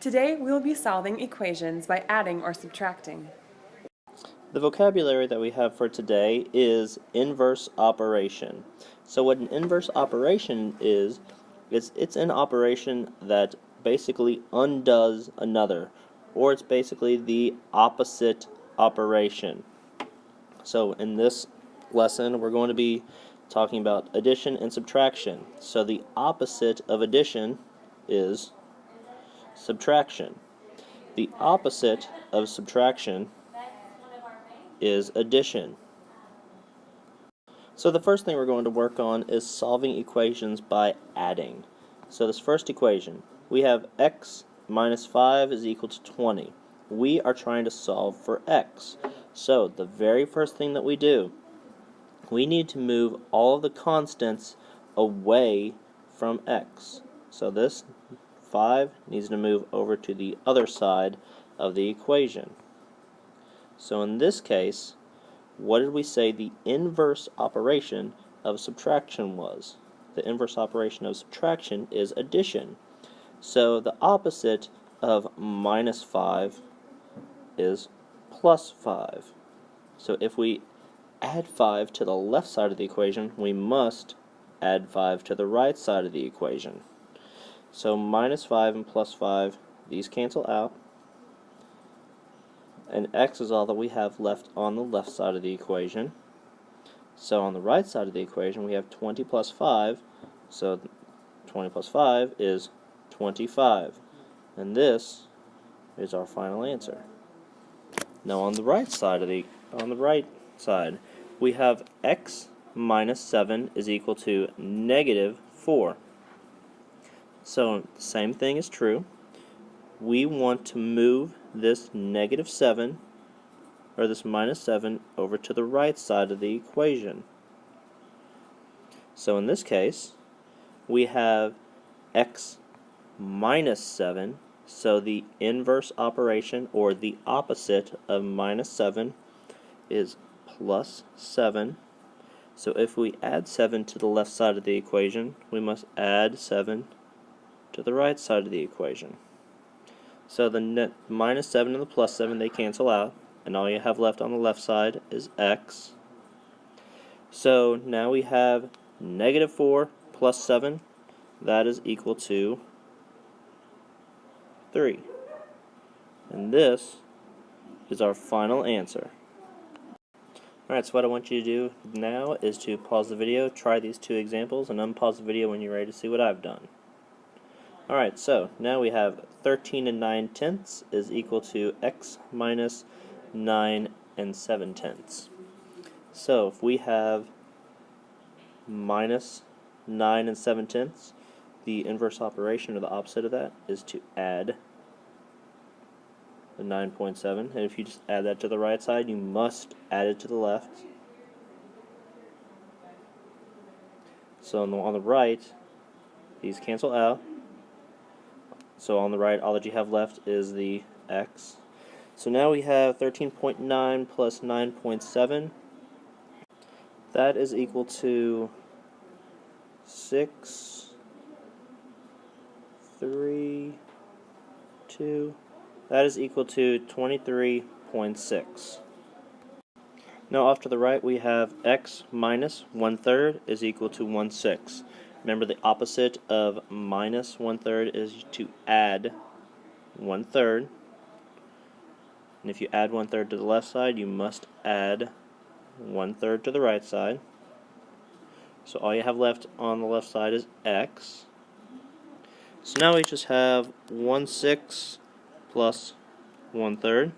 Today we will be solving equations by adding or subtracting. The vocabulary that we have for today is inverse operation. So what an inverse operation is it's an operation that basically undoes another, or it's basically the opposite operation. So in this lesson we're going to be talking about addition and subtraction. So the opposite of addition is subtraction. The opposite of subtraction is addition. So the first thing we're going to work on is solving equations by adding. So this first equation, we have x minus 5 is equal to 20. We are trying to solve for x. So the very first thing that we do, we need to move all of the constants away from x. So this 5 needs to move over to the other side of the equation. So in this case, what did we say the inverse operation of subtraction was? The inverse operation of subtraction is addition. So the opposite of minus 5 is plus 5. So if we add 5 to the left side of the equation, we must add 5 to the right side of the equation. So minus 5 and plus 5, these cancel out, and x is all that we have left on the left side of the equation. So on the right side of the equation we have 20 plus 5, so 20 plus 5 is 25, and this is our final answer. Now on the right side we have x minus 7 is equal to negative 4. So the same thing is true. We want to move this negative 7, or this minus 7, over to the right side of the equation. So in this case, we have x minus 7, so the inverse operation, or the opposite of minus 7, is plus 7. So if we add 7 to the left side of the equation, we must add 7 to the right side of the equation. So the minus 7 and the plus 7, they cancel out, and all you have left on the left side is x. So now we have negative 4 plus 7, that is equal to 3. And this is our final answer. Alright, so what I want you to do now is to pause the video, try these two examples, and unpause the video when you're ready to see what I've done. Alright, so now we have 13 9/10 is equal to x minus 9 7/10. So if we have minus 9 7/10, the inverse operation, or the opposite of that, is to add the 9.7. And if you just add that to the right side, you must add it to the left. So on the right, these cancel out. So on the right, all that you have left is the x. So now we have 13.9 plus 9.7. That is equal to 6, 3, 2. That is equal to 23.6. Now off to the right we have x minus 1/3 is equal to 1/6. Remember, the opposite of minus 1/3 is to add 1/3. And if you add 1/3 to the left side, you must add 1/3 to the right side. So all you have left on the left side is x. So now we just have 1/6 plus 1/3.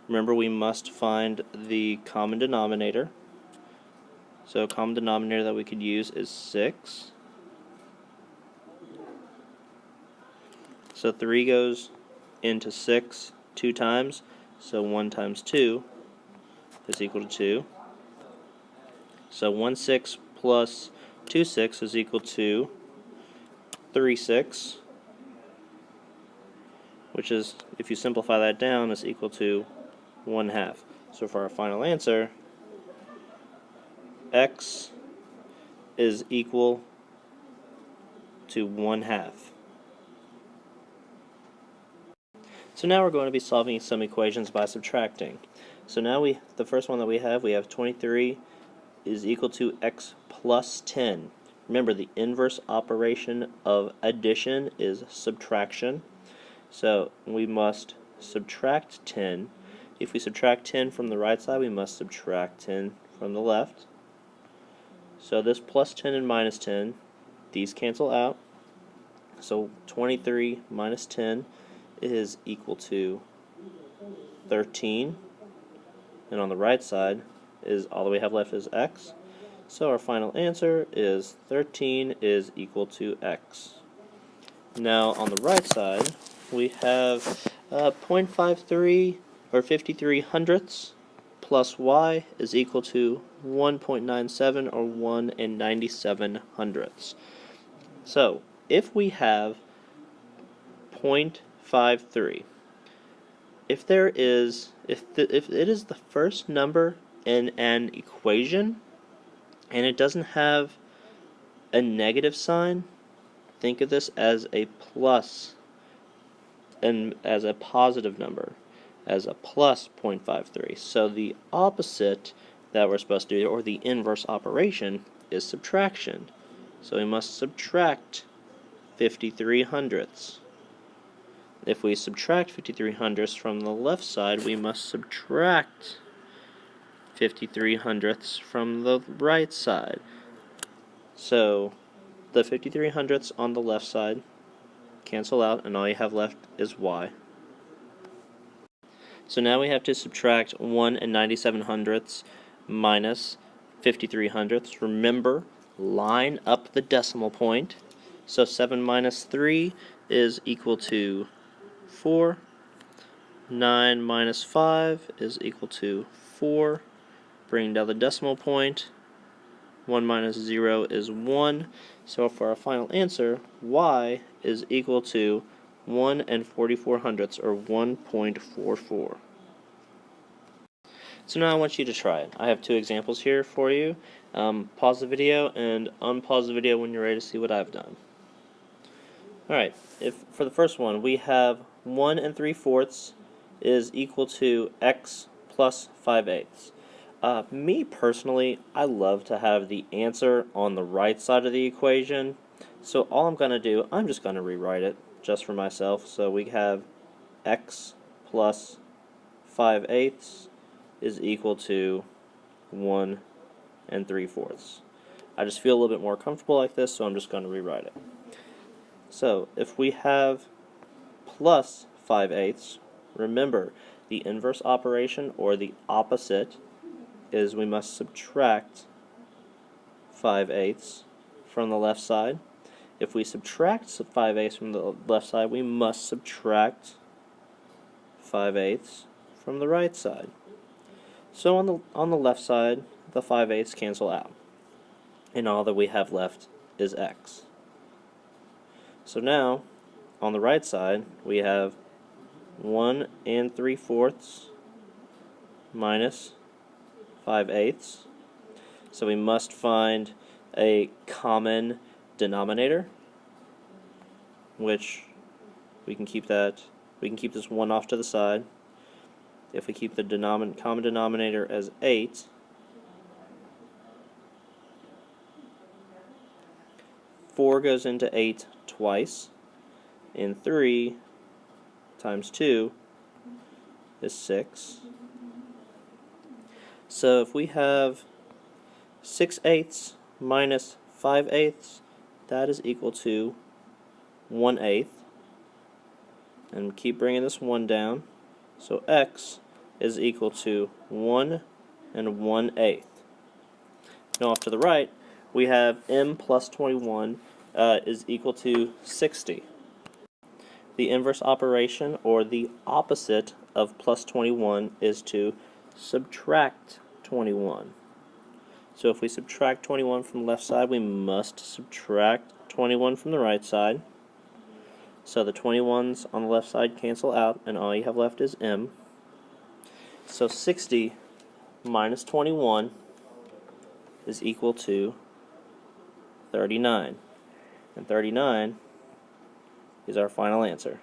Remember, we must find the common denominator. So a common denominator that we could use is 6. So 3 goes into 6 2 times, so 1 times 2 is equal to 2. So 1/6 plus 2/6 is equal to 3/6, which is, if you simplify that down, is equal to 1/2. So for our final answer, x is equal to 1/2. So now we're going to be solving some equations by subtracting. So now the first one that we have 23 is equal to x plus 10. Remember, the inverse operation of addition is subtraction. So we must subtract 10. If we subtract 10 from the right side, we must subtract 10 from the left. So this plus 10 and minus 10, these cancel out. So 23 minus 10 is equal to 13. And on the right side, all that we have left is x. So our final answer is 13 is equal to x. Now on the right side, we have 0.53 or 53 hundredths plus y is equal to 1.97 or 1 and 97 hundredths. So if we have 0.53, if it is the first number in an equation and it doesn't have a negative sign, think of this as a plus and as a positive number, as a plus 0.53. So the opposite that we're supposed to do, or the inverse operation, is subtraction. So we must subtract 53 hundredths. If we subtract 53 hundredths from the left side, we must subtract 53 hundredths from the right side. So the 53 hundredths on the left side cancel out, and all you have left is y. So now we have to subtract 1 and 97 hundredths minus 53 hundredths. Remember, line up the decimal point. So 7 minus 3 is equal to 4. 9 minus 5 is equal to 4. Bring down the decimal point. 1 minus 0 is 1. So for our final answer, y is equal to 1 and 44 hundredths, or 1.44. So now I want you to try it. I have two examples here for you. Pause the video and unpause the video when you're ready to see what I've done. Alright, for the first one, we have 1 and 3/4 is equal to x plus 5/8. Me personally, I love to have the answer on the right side of the equation. So all I'm going to do, I'm just going to rewrite it just for myself. So we have x plus 5/8 is equal to 1 and 3/4. I just feel a little bit more comfortable like this, so I'm just going to rewrite it. So if we have plus 5/8, remember the inverse operation, or the opposite, is we must subtract 5/8 from the left side. If we subtract 5/8 from the left side, we must subtract 5/8 from the right side. So on the left side, the 5/8 cancel out, and all that we have left is x. So now, on the right side, we have 1 and 3/4 minus 5/8. So we must find a common denominator, which we can keep this 1 off to the side. If we keep the common denominator as 8, four goes into 8 twice, and 3 times 2 is 6. So if we have 6/8 minus 5/8, that is equal to 1/8. And keep bringing this 1 down. So x is equal to 1 and 1/8. Now off to the right, we have m plus 21 is equal to 60. The inverse operation, or the opposite of plus 21, is to subtract 21. So if we subtract 21 from the left side, we must subtract 21 from the right side. So the 21s on the left side cancel out, and all you have left is m. So 60 minus 21 is equal to 39. And 39 is our final answer.